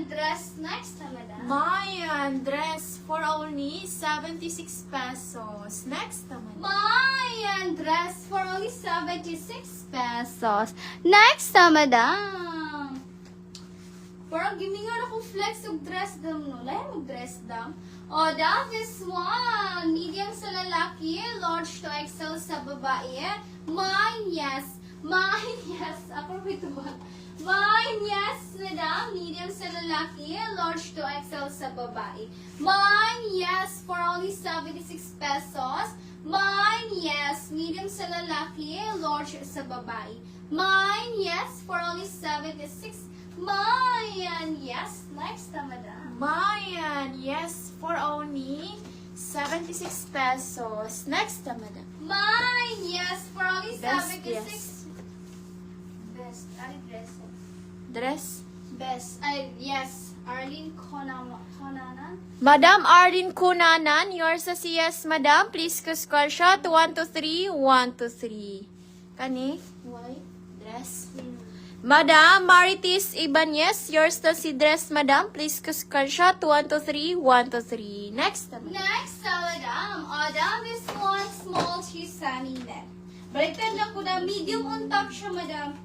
dress next, madam. Mayan dress for only 76 pesos. Next naman. Mayan dress for only 76 pesos. Next, madam. Parang gimingan akong flex og dress dam, no? Lahat mag dress dam. O, this one. Medium sa lalaki, large to XL sa babae. Mine, yes. Mine, yes. Ako ito ba? Mine, yes, madam. Medium sa lalaki, large to XL sa babae. Mine, yes, for only 76 pesos. Mine, yes, medium sa lalaki, large sa babae. Mine, yes, for only 76. Mine, yes, next na, madam. Mayan, yes, for only 76 pesos. Next naman. Mine, yes, for only Best, 76. yes. Best, ay, dress. Dress. Best, ay, yes, Arlene Conanan. Madam Arlene Kunanan, yours sa CS, madam. Please score shot. 1 to 3, 1 to 3. Kani? White dress. Madam Maritis Ibanez, yours to si dress, madam. Please score shot. 1 to 3, 1 to 3. Next naman. Next, madam. Madam, this one, small cheese sunny neck. Baliktad lang ko na, medium on top siya, madam.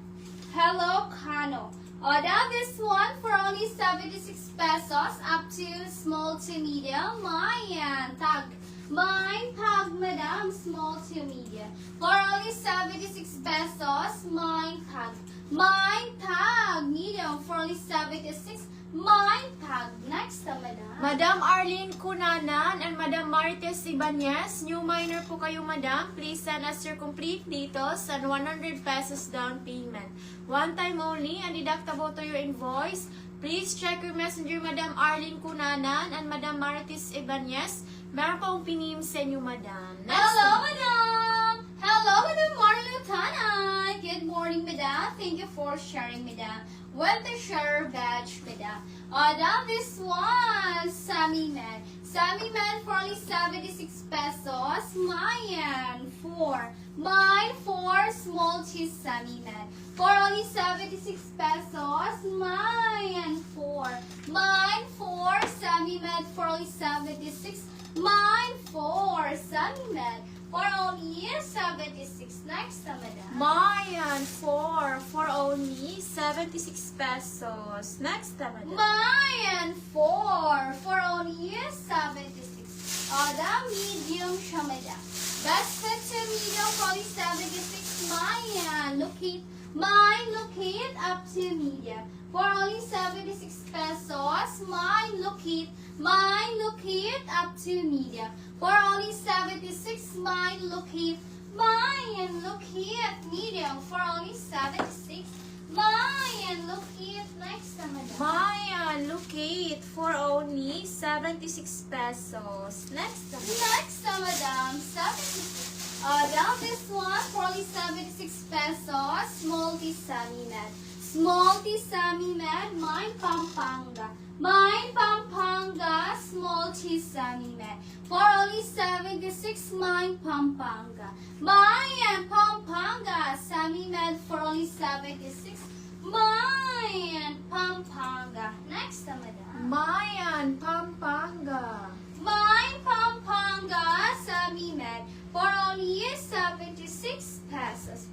Hello, Kano. Madam, this one for only 76 pesos, up to small to medium. Mayan, tag. Mine, tag, madam, small to medium. For only 76 pesos, mine, tag. Mine, tag, medium, for only 76. Mine, tag. Next na, madam. Madam Arlene Kunanan and Madam Marites Ibanez, new minor po kayo, madam. Please send us your complete details and 100 pesos down payment. One time only and deductible to your invoice. Please check your messenger, Madam Arlene Kunanan and Madam Marites Ibanez. Meron pa akong pinim sa inyo, madam. Next Hello, naman. madam. Hello, Madam Marlo Tanay. Good morning, madam. Thank you for sharing, madam. With the share badge, madam. Madam, this one, Sammy Man. Sammy Man for only 76 pesos. Mine, 4. Mine, 4, small cheese Sammy Man. For only 76 pesos. Mine, 4. Mine, 4, Sammy Man for only 76. Mine, 4, Sammy Man for only 76. Next na, madam. Mayan, 4 for only 76 pesos. Next naman. Mayan, 4 for only 76. Madam, medium siya, madam. Best fit to medium for only 76. Mayan, locate. Mine, locate up to medium. For only 76 pesos. Mine, locate. Mine, locate up to medium. For only 76. Mine, locate. Mine, locate medium. For only 76. Mine, locate. Next na, madam. Mayan, locate for only 76 pesos. Next naman. Next na, madam. 76. Down this one for only 76 pesos. Small tea Sammy Man. Small tea Sammy Man. Mine, Pampanga. Mine, Pampanga. Small tea Sammy Man. For only 76. Mine, Pampanga. Mine, Pampanga. Sammy Man for only 76. Mine, Pampanga. Next na, madam. Mayan, Pampanga. Mine, Pampanga, Sammy Man, for only 76 pesos.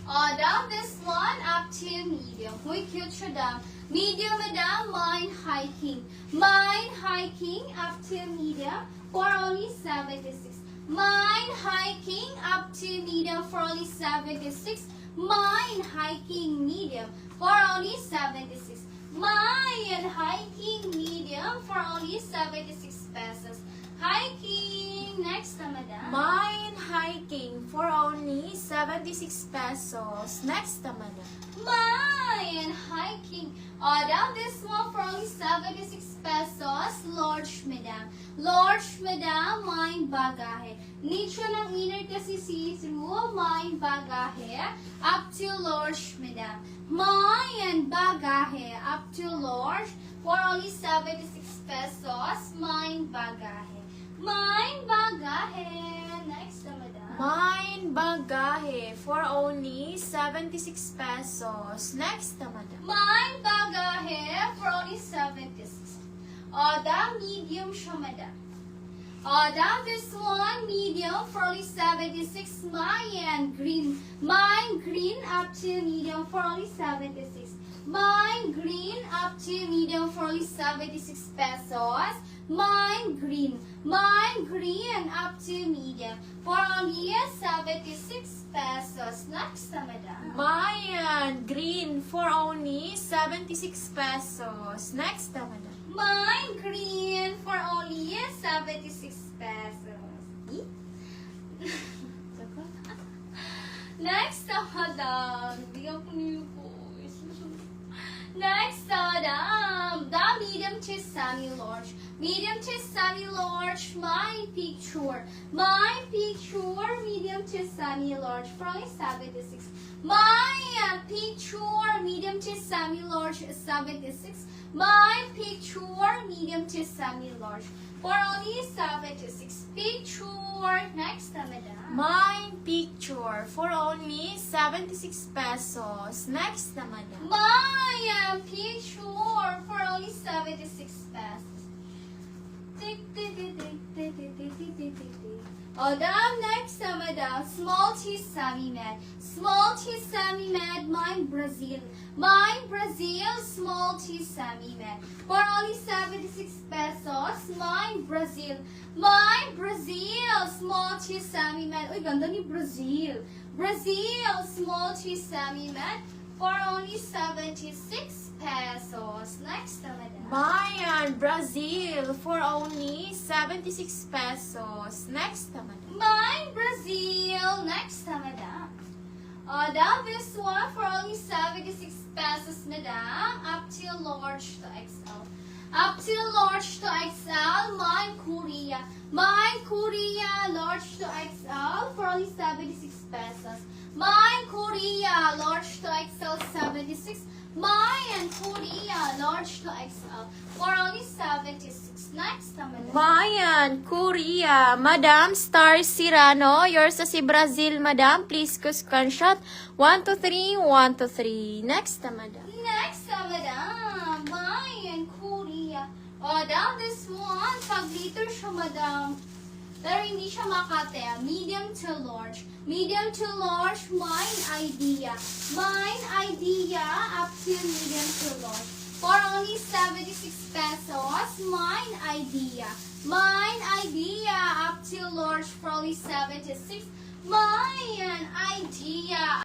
Down this one, up to medium. Huy, cute siya, dam. Medium, madam, mine, hiking. Mine, hiking, up to medium, for only 76. Mine, hiking, up to medium, for only 76. Mine, hiking, medium, for only 76. Mine, hiking, medium, for only 76 pesos. Hiking, next na, madam. Mine hiking for only 76 pesos. Next naman. Mine, hiking. Down this one for only 76 pesos. Large, madam. Large, madam, mine, bagahe. Need siya ng inner kasi see-through. Mine, bagahe. Up to large, madam. Mine, bagahe. Up to large for only 76 pesos. Mine, bagahe. Mine, bagahe. Next na, madam. Mine bagahe for only 76 pesos. Next na, madam. Mine bagahe for only 76. The medium siya, madam. This one medium for only 76. Mine green up to medium for only 76. Mine green up to medium for only 76 pesos. Mine green up to medium for only 76 pesos. Next na, madam. Mine green for only 76 pesos. Next na, madam. Mine green for only 76 pesos. Next na, madam. Bigyan ko niyo po. Next na, madam. The medium to semi-large. Medium to semi-large. My picture. Medium to semi-large for only 76. My picture. Medium to semi-large 76. My picture, medium to semi-large, for only 76. Picture, next na, madam. Mine picture for only 76 pesos. Next na, madam. My picture for only 76 pesos. Next na, madam. Small T semi-med. Mine Brazil. Small T semi-med. For only 76 pesos. Mine Brazil. Small T semi-med. Uy, ganda ni Brazil. Small T semi-med. For only 76 pesos. Next na, madam. Mine Brazil for only 76 pesos. Next na, madam. Mine Brazil. Next na, madam. This one for only 76 pesos, madam. Up to large to XL. Mine Korea. Large to XL for only 76 pesos. Mine Korea. Large to XL 76. Mine Korea. Large to XL for only 76. Next na, madam. Mayan, Korea. Madam, Star Cirano. Yours sa si Brazil, madam. Please ko screenshot. 1 to 3, 1 to 3. Next na, madam. Next na, madam. Mine Korea. This one, pag-liter siya, madam. Pero hindi siya makate. Medium to large. Mine idea. Up to medium to large. For only 76 pesos. Mine idea. Up to large for only 76. Mine idea.